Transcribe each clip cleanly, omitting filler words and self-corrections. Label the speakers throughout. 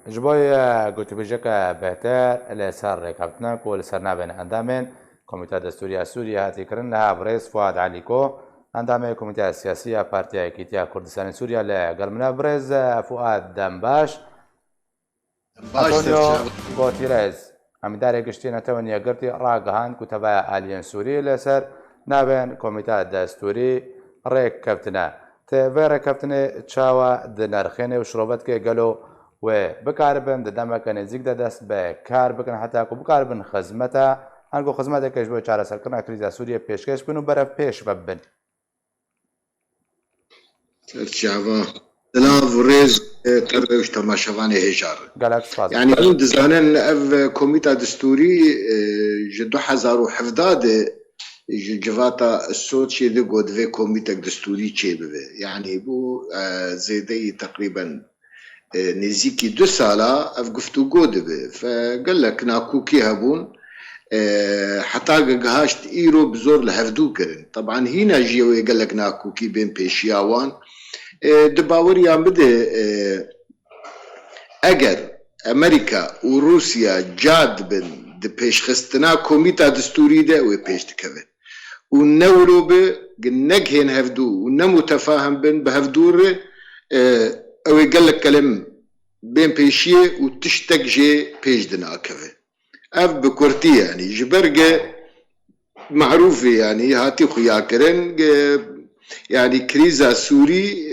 Speaker 1: جبوی گوتی بجکه بهتر لسر رکابتناک و لسر نابن اندامن کمیته دستوری سوریه هاتی کرن لها برئیس فؤاد علیکو اندام کمیته سیاسی پارتی ایکیتیا کردستان سوریا لقلمنا برئیس فؤاد دنباش
Speaker 2: باش
Speaker 1: أنطونيو غوتيريز عمداري قشتين توني قرتي راقهان كتبا آليان سوري لسر نابن كوميتا دستوري ريك كابتنا تفيرا كابتنا تشاوا دنرخيني وشروبتك قالوا وبكاربن دمك نزيك دست بكار بكن حتى كو بكاربن خزمتا هنگو خزمتا كجبو چارە سەرکردنا کریزا سووریە پێشکەش بن و بەرە پێش ببن
Speaker 2: ترجعوا دلاف وريز ترويش تماشواني هجار
Speaker 1: قالك سپاس
Speaker 2: يعني هم دزانن اف كوميتا دستوري جدو حزارو حفظاد جواتا الصوت شي دي قد في كوميتا دستوري چه ببه يعني بو زيدي تقريبا نزيكي 2 سالة اف قفتو قد به فقال لك ناكوكي هبون حتى قهاشت ايرو بزور لهفدو كرن طبعا هنا جيوي قال لك ناكوكي بين بيشياوان دباوريا بده اگر امريكا وروسيا جاد بن د پیشخستنا کومیتا دستوری ده و پیش تکوه و نورو به نگهن هفدو و نمتفاهم بن بهفدور او قال لك كلام بين پیشیه و تشتك جي پیش دنا كوه اف بكورتي يعني جبرقه معروفه يعني هاتي خويا كرن يعني كريزا سوري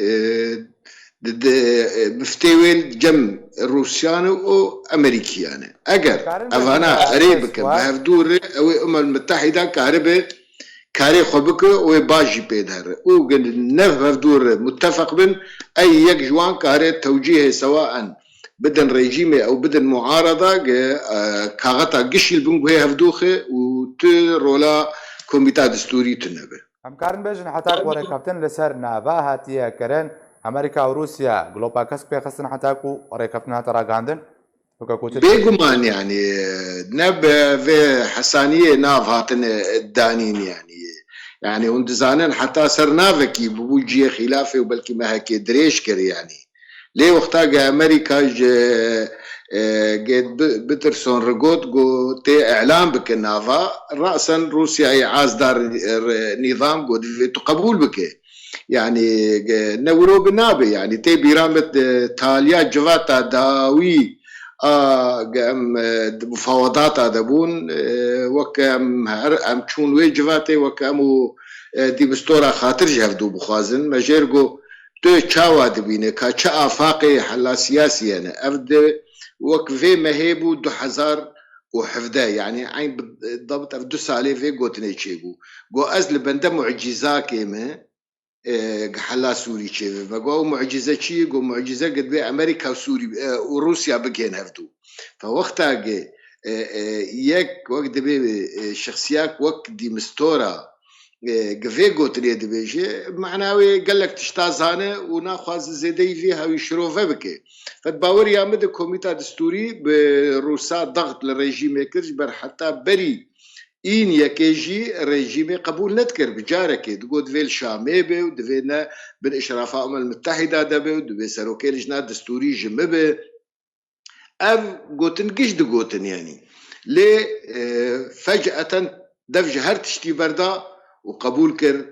Speaker 2: مفتويل جم روسيان و امريكيان اگر افانا قريب بهفدور او الامم المتحده كهرباء كاري خبك و باجي بيدهر و نفدور متفق بن اي يك جوان كاري توجيه سواء بدن ريجيمي او بدن معارضه كاغتا قشي البنغ هي هفدوخه و رولا كوميتا دستوري تنبه
Speaker 1: هم كارن بيجن حتى كوري كابتن لسر نافا هاتيا كرن امريكا وروسيا جلوباكس بيخسن حتى كو ري كابتن هات راغاندن
Speaker 2: بيغمان يعني نب في حسانيه ناف هاتن الدانين يعني وند زانن حتى سر نافكي بوجي خلافه وبلكي ما هيك دريش كر يعني ليه وقتها امريكا جيت بيترسون رجوت جو تي اعلام بك نافا راسا روسيا عاز دار نظام جو تقبول بك يعني نورو بنابي يعني تي بيرامت تاليا جواتا داوي مفاوضات دبون وكم ام تشون وي جواتي وكامو دي بستورا خاطر جهدو بخازن مجرجو تو تشاوا دبينه كا افاقي حلا سياسي انا افد وكفي مهيبو 2000 وحفده يعني عين بالضبط في 2 سالي في قوتني تشيبو قو ازل بنده معجزه كيما حلا سوري تشيبو بقو معجزه تشي قو معجزه قد بي امريكا وسوري وروسيا بكين هفتو فوقتها يك وقت بي شخصياك وقت دي مستورة قفي قوتني دبيجي معناوي قال لك تشتازانه وناخذ زيدي فيها ويشروفه بكي فتباور يا مد كوميتا دستوري بروسا ضغط للرجيم كرجبر حتى بري إن يكيجي رجيم قبول نذكر بجارك تقول فيل شامي بي ودفينا بالإشرافات الأمم المتحدة دبي ودبي سروكي لجنة دستوري جمبي أف قوتن قش دقوتن يعني ليه فجأة دفج هرتشتي بردا وقبول كر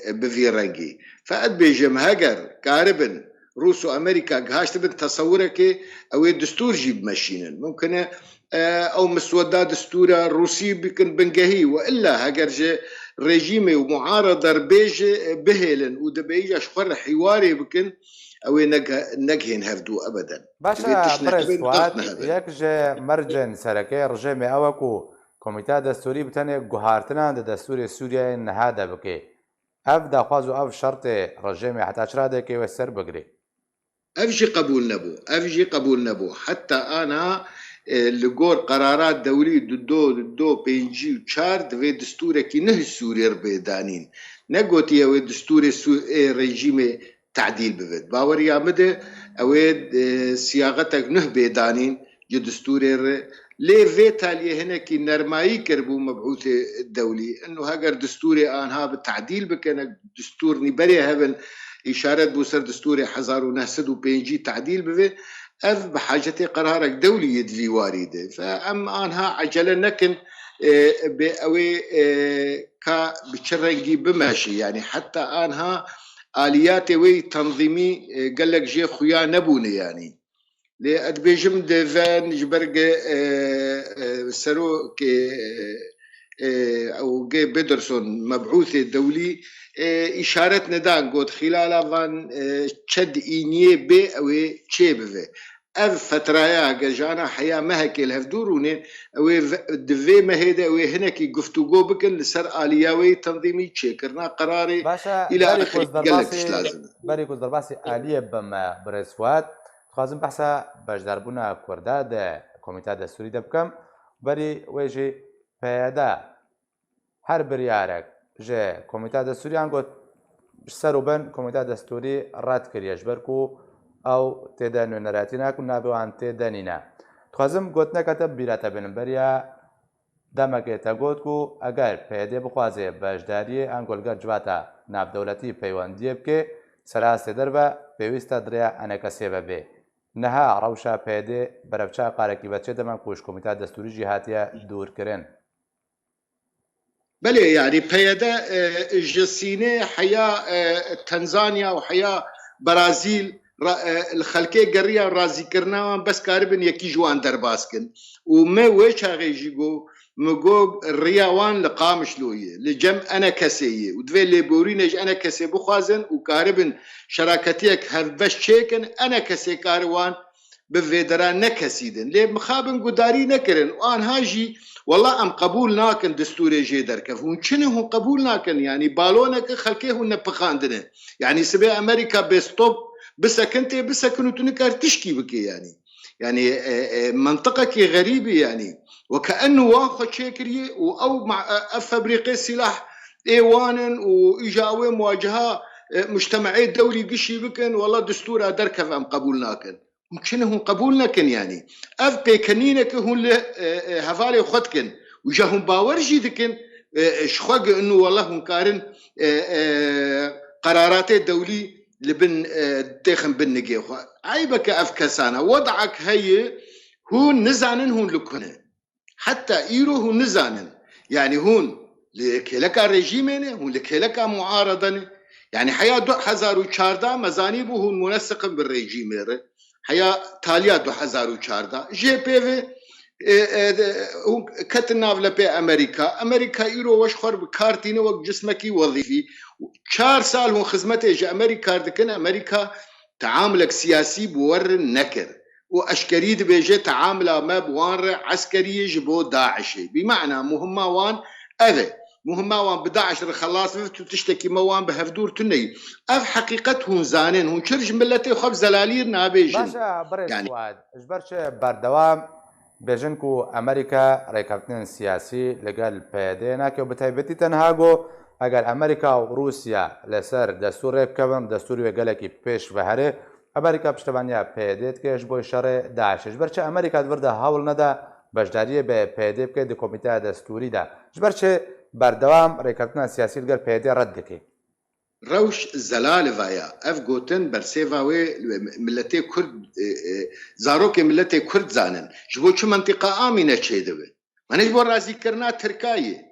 Speaker 2: بفي رنجي فأد بيجم هاجر كاربن روس وامريكا جهاش تبن تصورك او الدستور جيب ماشينا ممكن او مسودا دستور روسي بكن بنجهي والا هاجر ريجيمي ومعارضه ربيج بهلن ودبيج اشخر حواري بكن او نجهن هفدو ابدا
Speaker 1: باشا برز فؤاد ياك جي مرجن سركي رجيمي اوكو كوميتا دستوري بتاني جوهارتنا دستور سوريا ان هذا بكي اف داخوازو اف شرط رجيمي حتى اشراده كي وسر بقري
Speaker 2: افجي قبول نبو حتى انا لقور قرارات دولي دو بينجي وشار دفي دستورة كي نه سوري ربيدانين نقوتي يا دستور ريجيمي تعديل بفيد باور يا مدى اويد سياغتك نه بيدانين جو دستور ليه فيتا اللي هنا كي نرماي كربو مبعوث الدولي انه هاجر دستوري انها بالتعديل بكنا دستور نبري هبن إشارة بوسر دستوري 1990 تعديل بفي اف بحاجتي قرارك دولي يدفي وارده فام انها عجله نكن بأوي كا بتشرنجي بماشي يعني حتى انها الياتي وي تنظيمي قال لك جي خويا نبوني يعني لأدبيجم دفان جبرق سرو كي او جي بيدرسون مبعوث دولي إشارة ندان قد خلال فان تشد إينيه بي أو تشيبه اف فترايا جانا حياه مهكي الهفدوروني او دفي مهيدا او هناكي گفتگو بكن لسر الياوي تنظيمي تشكرنا قراري الى اخره قالك لازم
Speaker 1: بريكوز درباسي اليه بما برسوات خوازم بحثا بجداربونا كوردا د كوميتا دستوري دبكم بري ويجي پیادا هر بريارك جي كوميتا دستوري انگوت سروبن كوميتا دستوري رات كرياش بركو ئەو تێدا نوێنەراتی ناکو نابێوان تێدەنینە دخوازم گوتنەکەتە بیراتە بنبەرە دەمەکێتە گوت و ئەگەر پێدێ بخوازێ بەشداریە ئەنگۆلگەر جواتە ناودەوڵەتی پەیوەندیە بکێ سەراسێ دەربە پێویستە درێ ئەنەکەسێ بەبێ نەها ڕەوشە پێدێ بەرەفچا قارەکی بەچێ دەمان کوش کۆمیتا دەستوریژی هاتیە دوورکردن
Speaker 2: بلي يعني بيدا جسينة حياة تنزانيا وحياة برازيل الخلكي قرية رازي كرنا بس كاربن يكي جوان درباسكن وما ويش هاجيجو مجو الرياوان لقامش لويه لجم انا كسيه ودفي اللي بورينج انا كسي بخازن وكاربن شراكتيك هربش شيكن انا كسي كاروان بفيدرا نكسيدن ليه مخابن قداري نكرن وان هاجي والله ام قبول ناكن دستوري جي دركف ونشنه قبول ناكن يعني بالونك خلكيه نبخاندنه يعني سبي امريكا بستوب بسكنتي بسكنوا تنكر تشكي بك يعني منطقك غريبة يعني وكأنه واخد شكري أو مع أفبريقي سلاح إيوانا وإجاوي مواجهة مجتمعي دولي قشي بكن والله دستور دركف أم قبولناكن ممكنهم قبولناكن يعني أفقي كنينك هون هفالي خدكن وجاهم باورجي دكن شخوق إنه والله مكارن قرارات الدولي لبن تخن بالنجيخ عيبك أفكسانا وضعك هي هون نزانن هون لكونه حتى إيرو هون نزانن يعني هون لك رجيمين هون لك معارضة يعني حياة 2014 مزانيبه هون منسق بالرجيم حياة تالية 2014 جي بي في كتنا لبي أمريكا إيرو وشخر بكارتين وقت جسمك وظيفي 4 سال هون خدمته جا أمريكا تعاملك سياسي بور نكر وأشكريد بيجي تعامله ما بوان عسكري جبو داعشي بمعنى مهمة وان أذى مهمة وان بداعش خلاص تشتكي موان بهفدور تني أف حقيقتهم زانين هون شرج ملتي وخب زلالير نابيجن
Speaker 1: باشا بريد يعني اجبرش بردوام بيجنكو أمريكا ريكابتن سياسي لقال بيديناك وبتايبتي تنهاجو اگر ئەمریکا و رووسیا لەسەر دەستور ڕێبکەون دەستوری وێگەلێکی پێش بەهرێ ئەمریکا پشتەوانیا پێدێت کێش بۆی شەڕێ داعشش بەرچە ئەمریکا وردە هەوڵ نەدا بەشداریە بە پێدێ بکەیت لە کۆمیتە دەستوریدا ژبەرچێ بەردەوام ڕێککەوتنە سیاسی لەگەر پێدێ ڕەت دەکەیت
Speaker 2: روش زلال فايا اف جوتن برسيفاوي ملتي كرد زاروك ملتي كرد زانن جبو شو منطقة آمنة تشيدوه منش بو رازي كرنا تركاية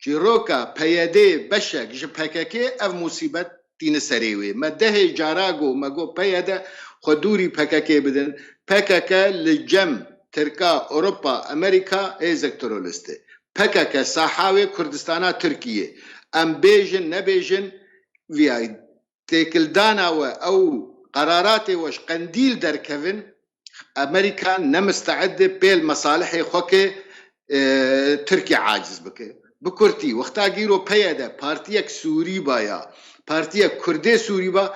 Speaker 2: جيروكا بيادي بشك جبهكاكي اف مصيبت تين سريوي ما ده جاراغو ماغو بيادا خدوري بكاكي بدن بكاكا لجم تركا اوروبا امريكا ايزك ترولستي بكاكا صحاوي كردستانا تركيا ام بيجن نبيجن في تيكل دانا او قراراتي وش قنديل در كيفن امريكا نمستعده بيل مصالحي خوكي تركيا عاجز بكي بكرتي وقتا جيرو بيادا بارتيك سوري بايا بارتيك كردي سوري با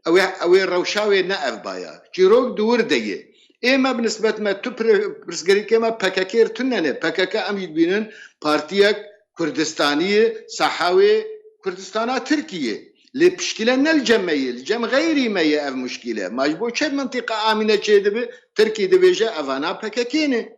Speaker 2: او روشاوي نقف بايا جيروك دور ديه اما بالنسبه ما تبرسغري كما بكاكير تننه بكاكا ام يبينن بارتيك كردستانيه صحاوي كردستانا تركيا لبشكلنا الجم غيري ما يأف مشكله ما يبو شد منطقه امنه شدبه تركي دبيجه افانا بكاكينه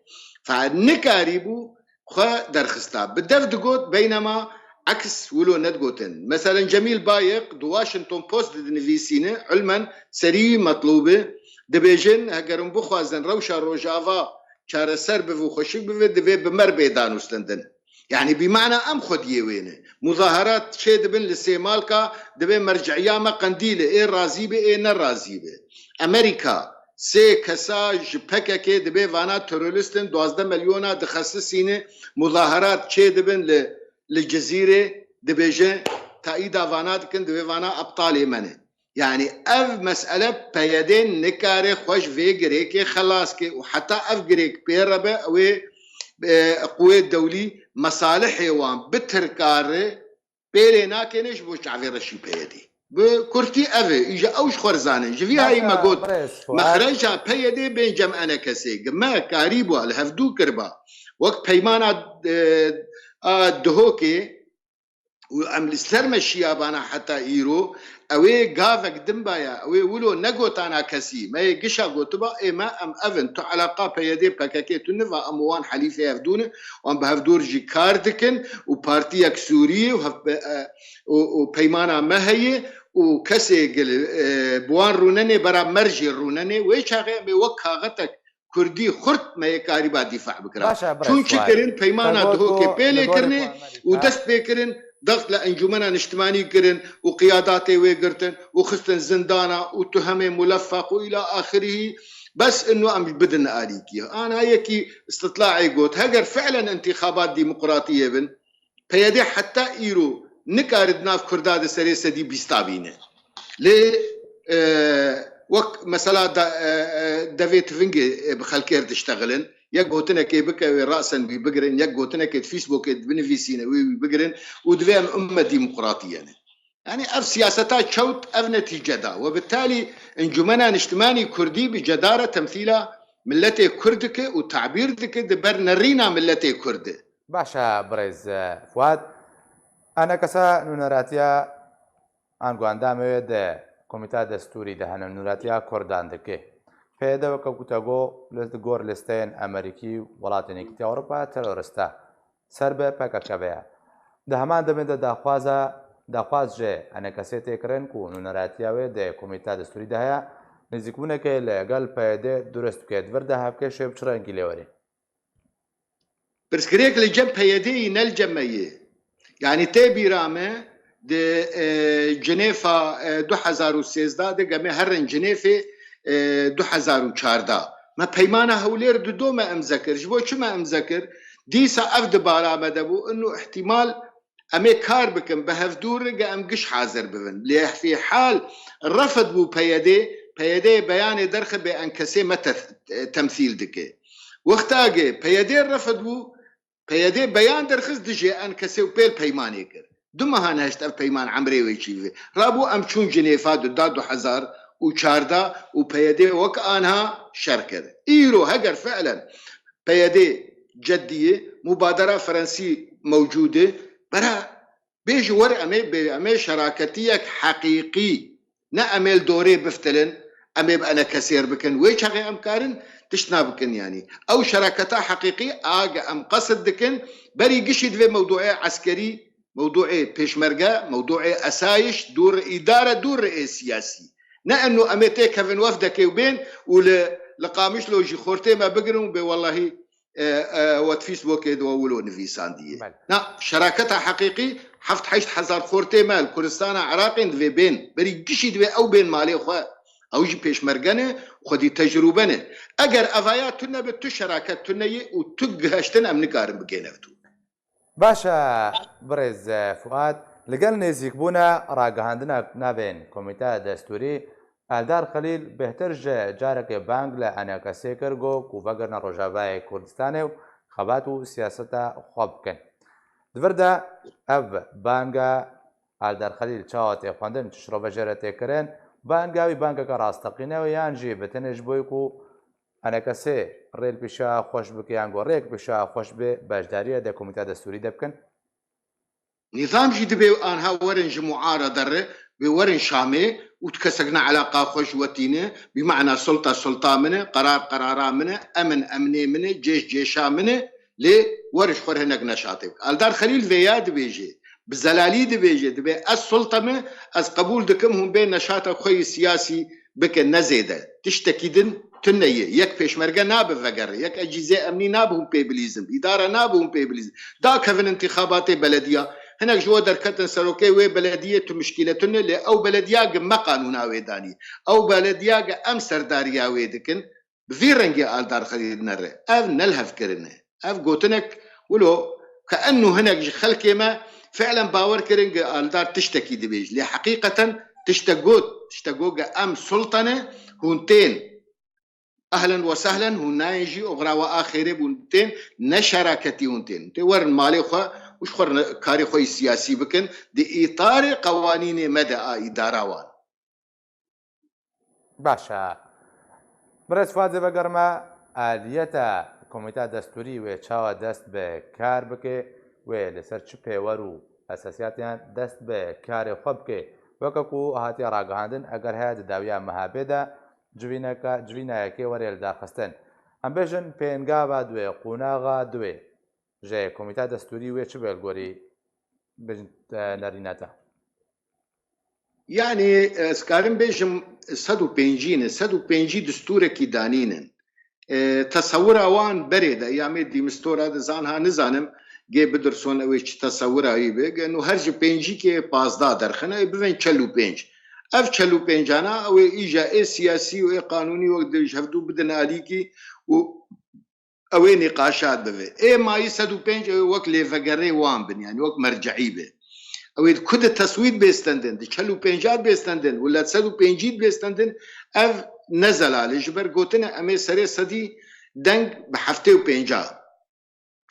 Speaker 2: فنكاريبو خا درخستا بدفد قوت بينما عكس ولو ندقوتن مثلا جميل بايق دو واشنطن بوست دنفيسينه علما سري مطلوبه دەبێژن هەگەرم بخوازن ڕەوشە ڕۆژاوا چارەسەر بڤ و خۆشک بوێت دەبێ بمەر بێدانوستندن يعني بمعنى ام خود يوينه مظاهرات شيء دبن لسيمالكا دبن مرجعيامه قنديله اي راضي به اي نراضي به امريكا سي كساج بكك دبي وانا تيرورستن 12 مليون دخصصينه مظاهرات شيء دبن للجزيره دبيجه تايدا وانا كن دبي وانا ابطال منه يعني اف مساله بيدين نكاري خوش في غريك خلاص كي وحتى اف غريك بيربه او قوة دولي مصالح حيوان بتركاره بيلي ناكنش بوش عفير الشي بيدي بكرتي أفي إجا أوش خورزانن جفي هاي ما قلت مخرجها بيدي بين جمعنا كسي ما كاريبوا الهفدو كربا وقت بيمانا دهوكي وعمل سرم الشيابانا حتى إيرو اوی گاوک دنبایا اوی ولو نگوتانا کسی ما يقشا قوتبا اما ام افن تو علاقه بيدي بكاكي تنفا اموان حليفه يفدون وام بهفدور جي كاردكن وبارتيك سوري وبيمانا مهي وكسي بوان رونني برا مرجي رونني ويشاغي بوكاغتك كردي خرط ما يكاري با دفاع بكرا شون شكرن بيمانا دهوكي بيلي كرني ودست بيكرن ضغط لانجمنا اجتماعي كرن وقياداتي ويقرتن وخستن زندانا وتهمي ملفق والى اخره بس انه عم بدنا اليكي انا هيك استطلاعي قلت هجر فعلا انتخابات ديمقراطيه بن بيدي حتى ايرو نكاردنا في كرداد سريسه دي بيستابينه ليه وك مثلا دافيد فينجي بخلكير تشتغلن يك قوتنا كي بكا راسا بيبقرن يك قوتنا كي فيسبوك بنفيسينا بيبقرن ودفهم امه ديمقراطيه يعني اف سياستات شوت اف نتيجه دا وبالتالي انجمنا اجتماعي كردي بجداره تمثيله ملتي كردك وتعبير دك دبر نرينا ملتي كرد
Speaker 1: باشا بريز فؤاد انا كسا نونراتيا ان غاندامه ده كوميتا دستوري ده نونراتيا كردان دكه پێدا وەکە گوتەگۆ لەست گۆر لەستەیەن ئەمریکی وڵاتێنێکی ئەوروپا تەرۆرستە سەر بە پەکەکەبەیە دە هەمان دەمێدە داخوازژێ ئەنە کەسێ تێکرێن و نونەراتیاوێ دێ کۆمیتا دەستوری دەهەیە نزیکبوونەکەی لەگەڵ پەیدێ درست بکێت وەردە هەفکە شێ بچڕەنگی لێوەرێ
Speaker 2: پرسکرێک لە جەم پەیدەی نەلجەمەیە یعنی تێبیرامە جنێفا 2013 دەگەمێ هەرن جنێفێ 2014 ما بيمانه هولير دو ما امذكر جبو شو ما امذكر ديسا افد بارامه بو انه احتمال امي كار بكم بهفدور رجع ام قش حاضر بفن ليه في حال رفض بو بيدي بيان درخ بان كسي متى تمثيل دكي وقتاجي بيدي رفض بو بيدي بيان درخص دجي ان كسي وبيل بيماني كر دمها نهشت اف بيمان عمري ويشيفي رابو ام شون جنيفا دادو حزار وشاردا وبيدي وك انها شركه ايرو هجر فعلا بيدي جديه مبادره فرنسي موجوده برا بيجي ورق امي شراكتيك حقيقي نعمل دوري بفتلن امي انا كثير بكن ويش هغي امكارن تشنا بكن يعني او شراكتها حقيقي اجا ام قصد دكن بري قشد في موضوعي عسكري موضوعي بيشمرقه موضوعي اسايش دور اداره دور سياسي نأنه أمتى كفن وفدك وبين ولقامش لو جي خورتي ما بقرن والله وات فيسبوك يدولوا نفيسان دي نا شراكتها حقيقي حفت حيشت حزار خورتي مال كردستان عراقي في بين بري قشي دبي او بين مالي خو او جي بيش مرقنه خدي تجربنه اگر افايات تنا بتو شراكت تنا وتقهشتن ام نقارن بقينفتو
Speaker 1: باشا برز فؤاد لەگەڵ نێزیکبوونا ڕاگەهاندنە نابێن کۆمیتا دەستوری ئالدار خەلیل بهتر جارێکی بانگ لە ئەنەکەسێ کردگۆ و بەگەرنە ڕۆژاوای کوردستانی و خەبات و سیاسەتە خۆ بکەن دڤردا ئەv بانگە ئالدار خەلیل چاوە تێخواندن شڕۆ بەژێرە تێکردن بانگاوی بانگەکە ڕاستەقینەوە یانژی بتەنێش بۆی و ئەنەکەسێ ڕێل پیشا خۆش بکەیان گۆ ڕێک پیشا خۆش بێ بەشداریە دە کۆمیتا دەستوری دەبکەن
Speaker 2: نظام جدي بي انها ورنج معارضه بورن شامي وتكسقنا علاقه خوشوتينه بمعنى سلطه منه قرار منه امني منه جيشا منه لي ورش خور هناك نشاطي الدار خليل فياد بيجي بالزلالي دي بيجي دبي السلطه من از قبول دكم هم بين نشاط خوي سياسي بکن نزیده تشتکی دن تنیه یک پیشمرگه نابه وگر یک اجهزه امنی نابهم پی بلیزم اداره نابهم پی بلیزم دا کفن انتخابات بلدیه هناك جوا دركتن سروكي وي بلديه مشكلتن اللي او بلديه ما قانونا ويداني او بلديه ام سرداريا ويدكن بفيرنجي آل دار خليل نره اف نلهف كرنه اف قوتنك ولو كانه هناك خلكي ما فعلا باور كرنج آل دار تشتكي دبيج لي حقيقه تشتقوت ام سلطنه هونتين اهلا وسهلا هنايجي اغرا اخره بونتين نشراكتي هونتين تور مالي خو وش خور كاري خوي سياسي بكن دي اطار قوانين مدى اداره وان
Speaker 1: باشا برس فازي بقرما آلية كوميتا دستوري و چاوا دست به کار بکه و لسر چ پیورو اساسیاتیان دست به کار خوب که وەکەکو هاتی ڕاگەهاندن ئەگەر هەیە داویان مەهابێدا جوینایەکێ وەرێ داخستن ئەم بێژن پێنگاوە دوێ قوناغا دوێ ژێ کۆمیتا دەستوری وێ چ بێلگۆری نەرینەتە
Speaker 2: يعني سكارم بيجم سدو بينجين سدو بينجي دستورك دانينن تصور اوان بريد ايامي دي مستورا زانها نزانم جي بدرسون اويش تصور ايبه انه هرج بينجي كي 15 درخنه بين چلو بينج اف چلو بينجانا او ايجا سياسي و قانوني و شفتو بدن عليكي و او نقاشات بوي اي ما يسدو بينج وقت لي فقري وان بن يعني وقت مرجعي به او كود تصويت بيستندن چلو بينجات بيستندن ولا سدو بينجيت بيستندن اف نزل على جبر قوتنا امي سري صدي دنگ بحفته و بينجا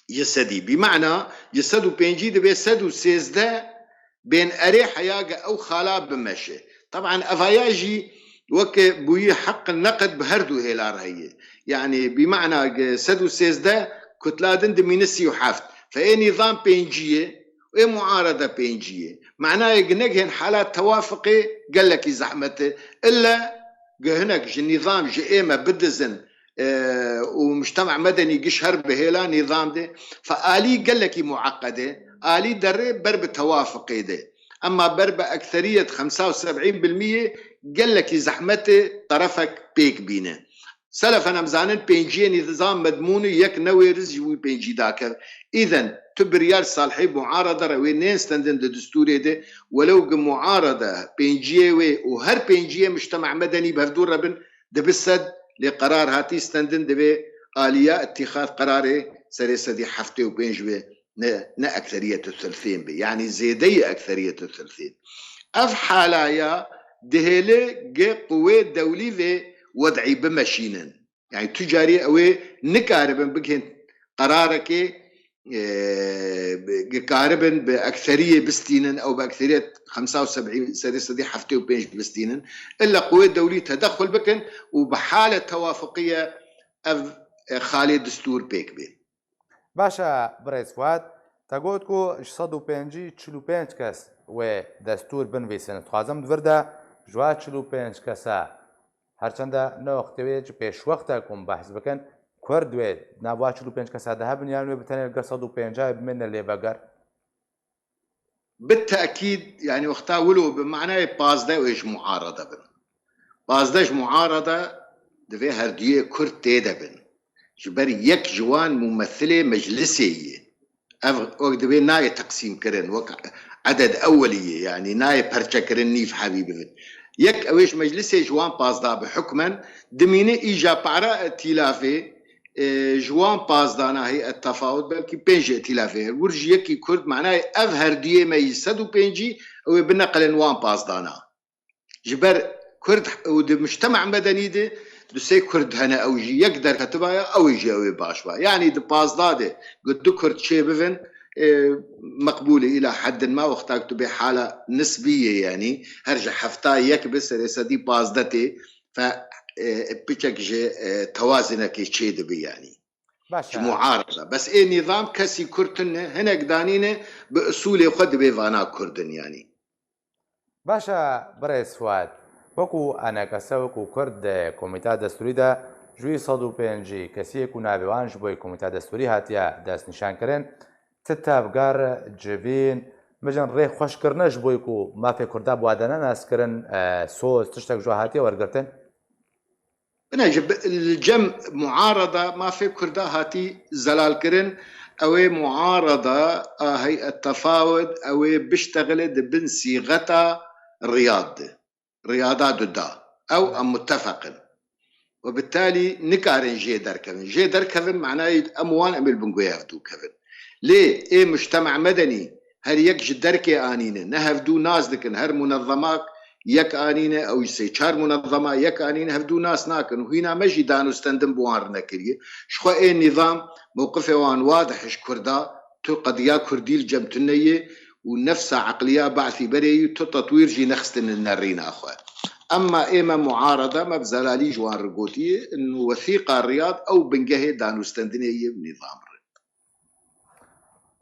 Speaker 2: يسدي بمعنى يسدو بينجي دبي سدو سيزده بين اريح ياقا او خالاب بمشي طبعا افاياجي وك بوي حق النقد بهردو هيلار هي يعني بمعنى سدو سيزده كتلادن دمينسي وحفت فاي نظام بينجيه واي معارضه بينجيه معناه يقنقهن حالات توافقي قال لك زحمته الا هناك النظام جئيمة بدزن ومجتمع مدني قشهر بهيلا نظام ده فآلي قال لك معقدة آلي دري برب توافقي ده أما برب أكثرية 75% قال لك زحمته طرفك بيك بينه سلف أنا مزانن بينجي نظام مدموني يك نوي رزي بينجي داكر إذن تبريال صالحي معارضة روي نين ستندن دستوري ده ولو معارضة بينجيوي وهر بينجيه مجتمع مدني بهدور ربن ده بسد لقرار هاتي ستندن دبي آلية اتخاذ قراري سريسدي حفتي وبينجوي نا أكثرية الثلثين بي يعني زيدية أكثرية الثلثين أف حالايا دهيلي جي قوة دولي في وضعي بمشينن يعني تجاري اوي نكاربن بكهن قرارك قاربن باكثريه بستينن او باكثريه 75 سادسه دي حفتي وبينج بستينن الا قوى دوليه تدخل بكن وبحاله توافقيه خالي دستور بيك بين
Speaker 1: باشا بريس فؤاد تاگوتكو 145 کەس و دەستور بنویسن خوازم دوردا جوا 45 کەسە هەرچەندە نەوەختەوێت پێشوەختە کۆم بەحث بکەن کورد دوێت ناوا 45 کەسە دەهەبن یان وێ بتەنێت گەر 150 بمێنە لێبەگەر
Speaker 2: بالتأكيد يعني وقتها ولو بمعنى بازده وإيش معارضة بن بازدهش معارضة دفي هردية كرد تيدا بن جبر يك جوان ممثلة مجلسية دفي ناي تقسيم كرن عدد أولية يعني ناي برشا كرن نيف حبيبي بن يك اويش مجلسي جوان بازدا بحكما دمينه ايجا بارا ائتلافي جوان بازدانا هي التفاوض بلكي بينجي ائتلافي ورجي يكي كرد معناه اظهر ديه ما يسدو بينجي او بنقل وان بازدانا جبر كرد مجتمع مدني دي دسي كرد هنا اوجي يقدر كتبها او يجي او باشوا يعني دي بازداده قد كرد شيبفن مقبولة إلى حد ما واختاكتو بحالة نسبية يعني هرجع حفتا يكبس رسدي بازدتي ف بيشك جي توازنك يشيد بي يعني معارضة بس إيه نظام كسي كرتن هناك دانينه بأصول خد بيفانا كردن يعني
Speaker 1: باشا بريس فؤاد وكو أنا كسوكو كرد كوميتا دستوري دا جوي 105 كسيكو نابيوانج بوي كوميتا دستوري هاتيا داست نشان كرن تتابقار جبين بژن ڕێ خۆشکردنەش بۆی و مافێ کووردا بوادەنە ناسکردن سۆز تشتێک جووا هاتیە وەرگرتن
Speaker 2: بنجم الجم معارضة ما في كردا هاتي زلال كرن أو معارضة هيئة التفاوض أو بيشتغل بن صيغة رياضات دا أو متفق وبالتالي نكارن جي دركفن معناه أموان أمل بنقوي هفدو كفن ليه إيه مجتمع مدني هل يك دركي آنينه نهفدو ناس لكن هر منظمات يك آنينه أو يسيشار منظمة يك آنينه هفدو ناس ناكن وهنا مجي دانو استندم بوار نكريه شخوا إيه النظام موقفه وان واضح كردا تو قضية كردي الجمتنية ونفس عقلية بعثي بري تو تطوير جي نخستن النرين أخوة أما إما معارضة ما بزلالي جوان رقوتية إنه وثيقة الرياض أو بنجهي دانو استندنية بنظام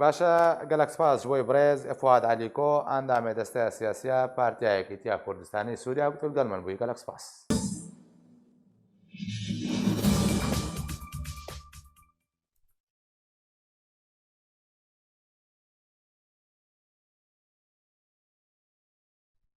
Speaker 1: باشە گەلەک سپاس بۆی بڕێز فواد علیکۆ ئەندامێ دەستەیە سیاسیە پارتیایەکی تیا کوردستانی سووریا بتون گەلمن بووی گەلەک سپاس.